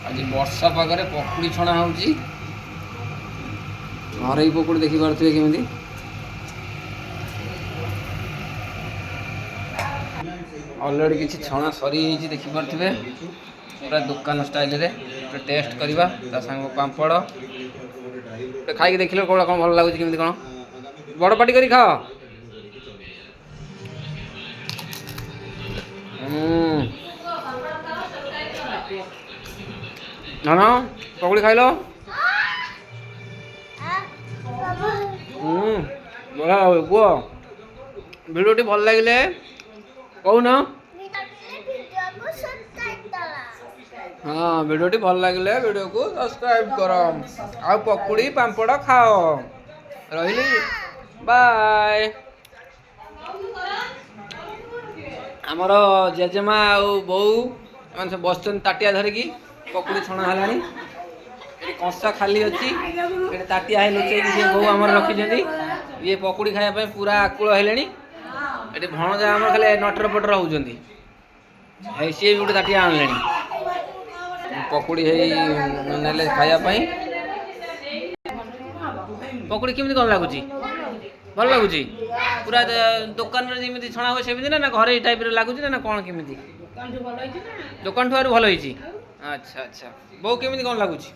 आज वर्षा पागे पकुड़ी छणा हो घर पकुड़ी देखी पारे केमी अलरेडी किसी छणा सरी देखी पारे पूरा दुकान स्टाइल रे टेस्ट करवा सांग पापड़ खाई देख कौन कौन भल लगुच केमी कौन बड़ पाटी कर खाओ ना पकड़ी खाइल बढ़िया कह भिडियो भल लगे कौन हाँ भिडियो भल लगे भिडियो को सब्सक्राइब कर आ पकुड़ी पापड़ खाओ रही बाय आमर जेजेमा बो मैंने बस ताटिया धरिकी पकुड़ी छणा है कंसा खाली अच्छी ताटिया है लुचे बो आम रखी ये पकुड़ी खाया पूरा आकुल है ये भणजा आम खाली नटर पटर होती सी भी गोटे ताटिया आनले पकुड़ी ने खायापाई पकुड़ी केमी कौन लगुच भल लगुच पूरा दुकान जमी छणा हुए सेमती ना घर टाइप लगुच ना कौन केमी दुकान ठू भल होती अच्छा अच्छा बो केमी कौन लगुच